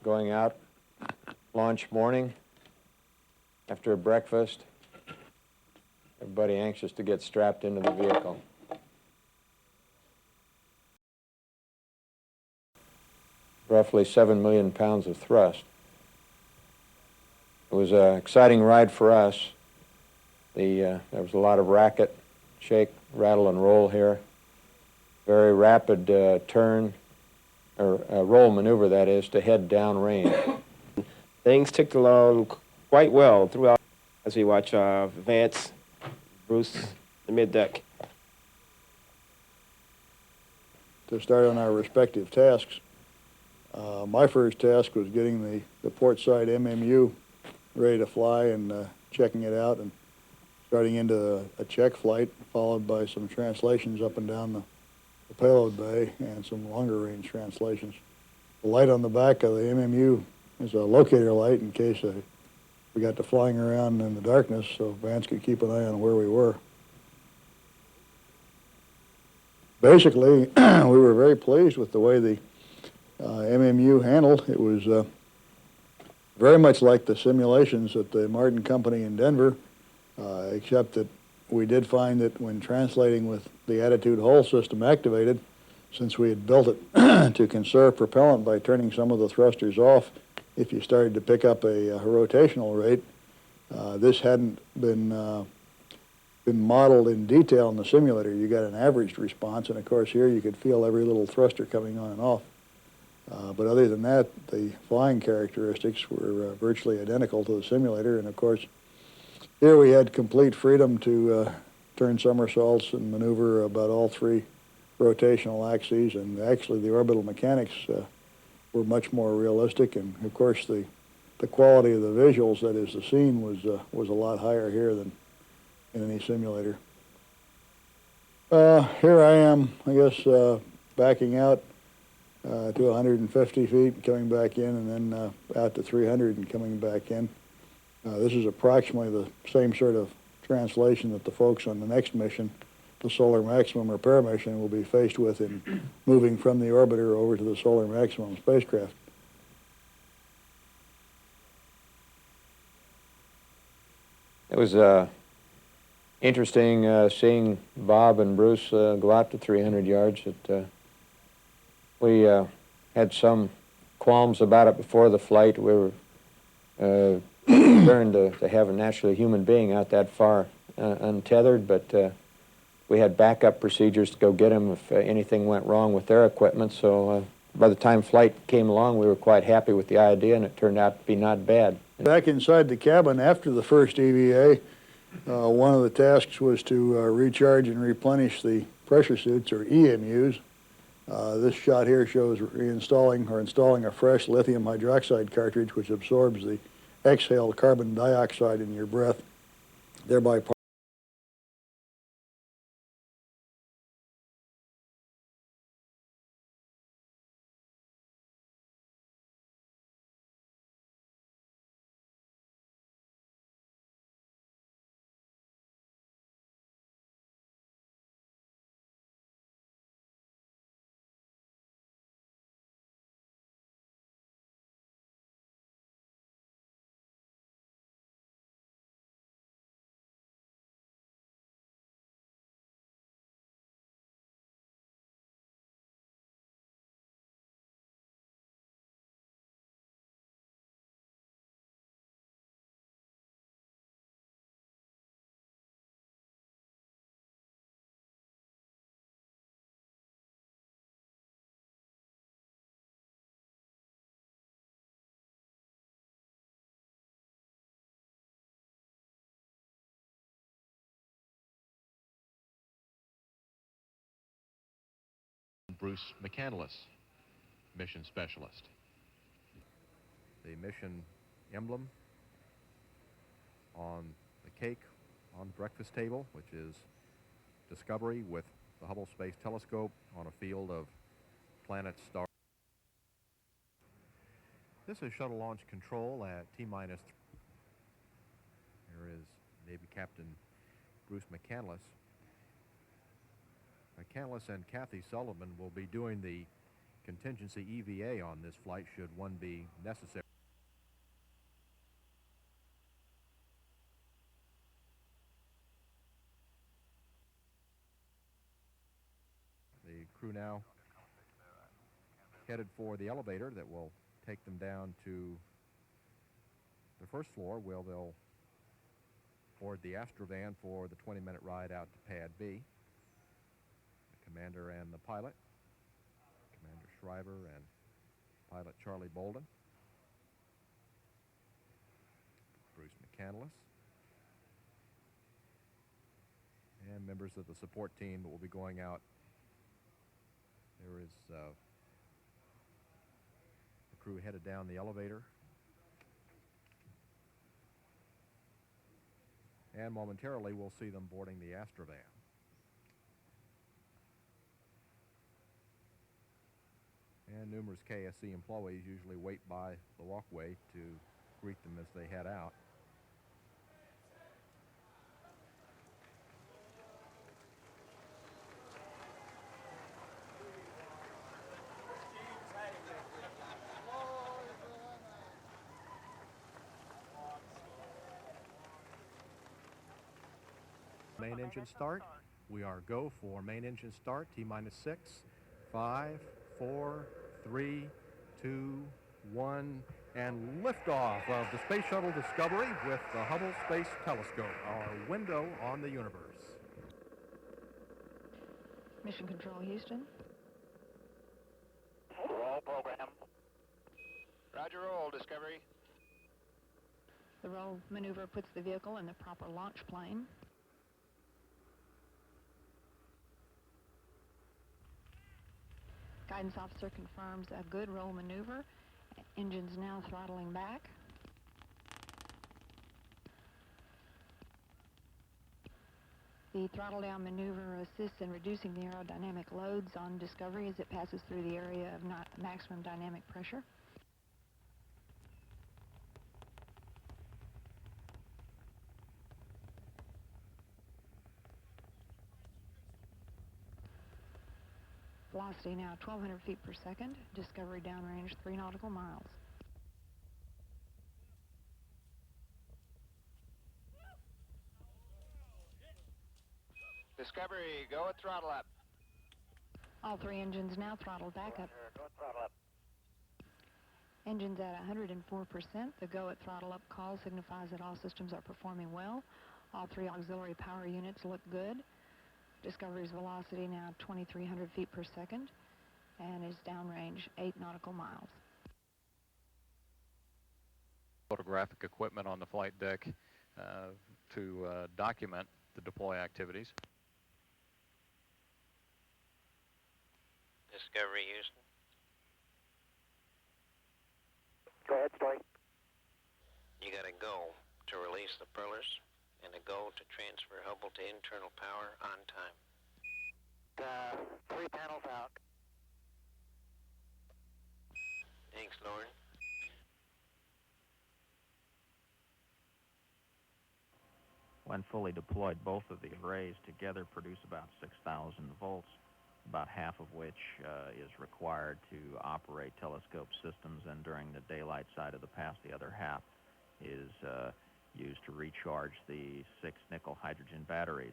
going out, launch morning, after a breakfast, everybody anxious to get strapped into the vehicle. Roughly 7 million pounds of thrust. It was an exciting ride for us. There was a lot of racket, shake, rattle, and roll here. Very rapid turn, or roll maneuver, that is, to head downrange. Things ticked along quite well throughout as we watch Vance, Bruce, the mid-deck. To start on our respective tasks, my first task was getting the port side MMU ready to fly and checking it out and starting into a check flight, followed by some translations up and down the payload bay and some longer range translations. The light on the back of the MMU is a locator light in case we got to flying around in the darkness, so Vance could keep an eye on where we were. Basically, we were very pleased with the way the MMU handled. It was very much like the simulations at the Martin Company in Denver, except that we did find that when translating with the attitude hull system activated, since we had built it to conserve propellant by turning some of the thrusters off if you started to pick up a rotational rate, this hadn't been modeled in detail in the simulator. You got an averaged response, and of course here you could feel every little thruster coming on and off. But other than that, the flying characteristics were virtually identical to the simulator, and of course here we had complete freedom to turn somersaults and maneuver about all three rotational axes, and actually the orbital mechanics were much more realistic, and of course the quality of the visuals, that is the scene, was a lot higher here than in any simulator. Here I am, I guess, backing out to 150 feet, coming back in, and then out to 300 and coming back in. This is approximately the same sort of translation that the folks on the next mission, the Solar Maximum repair mission, will be faced with in moving from the orbiter over to the Solar Maximum spacecraft. It was interesting seeing Bob and Bruce go out to 300 yards. We had some qualms about it before the flight. We were concerned to have a naturally human being out that far untethered, but we had backup procedures to go get them if anything went wrong with their equipment. So by the time flight came along, we were quite happy with the idea, and it turned out to be not bad. Back inside the cabin after the first EVA, one of the tasks was to recharge and replenish the pressure suits, or EMUs. This shot here shows installing a fresh lithium hydroxide cartridge which absorbs the exhaled carbon dioxide in your breath, thereby Bruce McCandless, mission specialist. The mission emblem on the cake on the breakfast table, which is discovery with the Hubble Space Telescope on a field of planets, stars. This is shuttle launch control at T-minus. Here is Navy Captain Bruce McCandless. McCandless and Kathy Sullivan will be doing the contingency EVA on this flight should one be necessary. The crew now headed for the elevator that will take them down to the first floor, where they'll board the Astrovan for the 20-minute ride out to Pad B. The commander and the pilot, Commander Shriver and pilot Charlie Bolden, Bruce McCandless, and members of the support team that will be going out. There is the crew headed down the elevator. And momentarily we'll see them boarding the Astrovan. And numerous KSC employees usually wait by the walkway to greet them as they head out. Main engine start. We are go for main engine start. T-minus 6, 5, 4, 3, 2, 1, and liftoff of the Space Shuttle Discovery with the Hubble Space Telescope, our window on the universe. Mission Control, Houston. Roll program. Roger, roll, Discovery. The roll maneuver puts the vehicle in the proper launch plane. Guidance officer confirms a good roll maneuver. Engines now throttling back. The throttle down maneuver assists in reducing the aerodynamic loads on Discovery as it passes through the area of maximum dynamic pressure. Velocity now 1,200 feet per second. Discovery downrange 3 nautical miles. Discovery, go at throttle up. All 3 engines now throttled back up. Go at throttle up. Engines at 104%. The go at throttle up call signifies that all systems are performing well. All 3 auxiliary power units look good. Discovery's velocity now 2,300 feet per second and is downrange 8 nautical miles. Photographic equipment on the flight deck to document the deploy activities. Discovery, Houston. Go ahead, Story. You got a go to release the propellers and a go to transfer Hubble to internal power on time. 3 panels out. Thanks, Lauren. When fully deployed, both of the arrays together produce about 6,000 volts, about half of which is required to operate telescope systems, and during the daylight side of the pass, the other half is used to recharge the 6 nickel hydrogen batteries.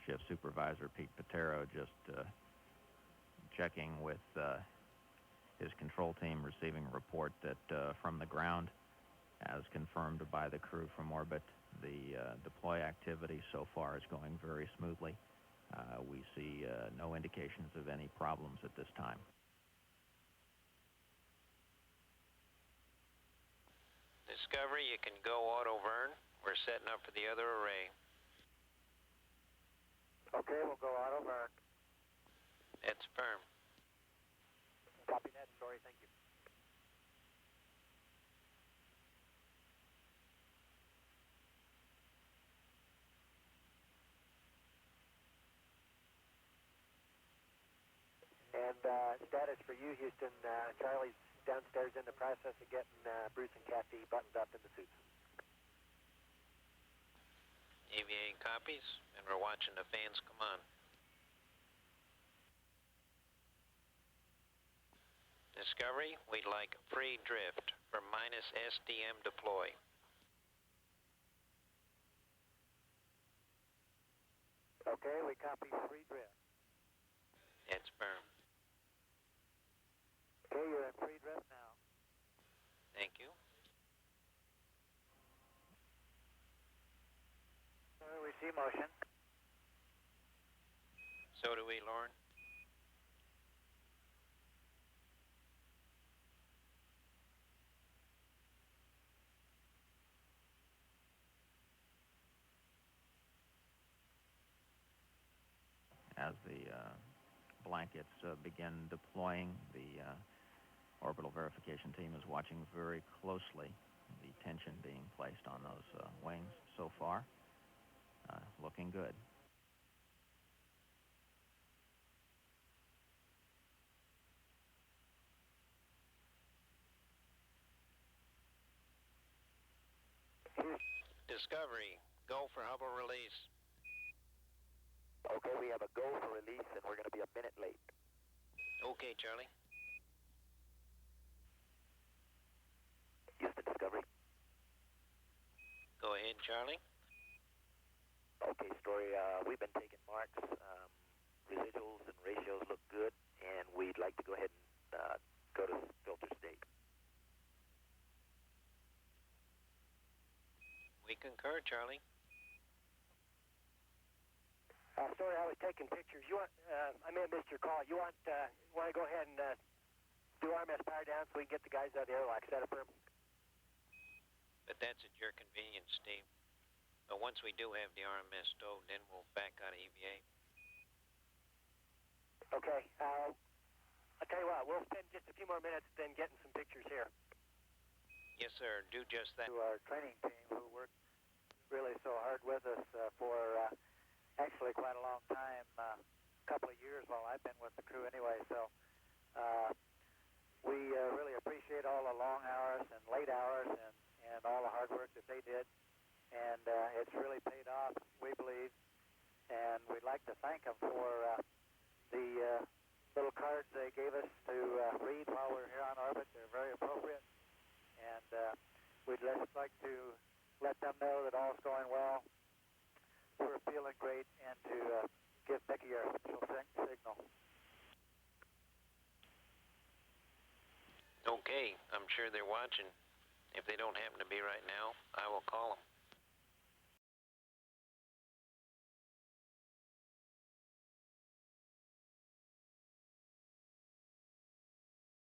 Shift Supervisor Pete Patero just checking with his control team, receiving a report that from the ground, as confirmed by the crew from orbit, the deploy activity so far is going very smoothly. We see no indications of any problems at this time. Discovery, you can go auto burn. We're setting up for the other array. Okay, we'll go auto burn. That's firm. Copy that, Story. Thank you. And status for you, Houston. Charlie's downstairs in the process of getting Bruce and Kathy buttoned up in the suits. EVA copies, and we're watching the fans come on. Discovery, we'd like free drift for minus SDM deploy. Okay, we copy free drift. It's firm. Okay, you're in free drift now. Thank you. We see motion. So do we, Lauren. As the blankets begin deploying, the orbital verification team is watching very closely the tension being placed on those wings so far. Looking good. Discovery, go for Hubble release. Okay, we have a go for release, and we're going to be a minute late. Okay, Charlie. Houston, Discovery. Go ahead, Charlie. Okay, Story, we've been taking marks. Residuals and ratios look good, and we'd like to go ahead and go to filter state. We concur, Charlie. Story, I was taking pictures. You want? I may have missed your call. You want to go ahead and do RMS power down so we can get the guys out of the airlock set up for them? But that's at your convenience, Steve. But once we do have the RMS stowed, then we'll back out of EVA. Okay. I'll tell you what. We'll spend just a few more minutes then getting some pictures here. Yes, sir. Do just that. To our training team who worked really so hard with us for actually quite a long time, a couple of years while I've been with the crew anyway. So we really appreciate all the long hours and late hours and all the hard work that they did. And it's really paid off, we believe. And we'd like to thank them for the little cards they gave us to read while we're here on orbit. They're very appropriate. And we'd just like to let them know that all's going well. We're feeling great, and to give Becky our official signal. Okay, I'm sure they're watching. If they don't happen to be right now, I will call them.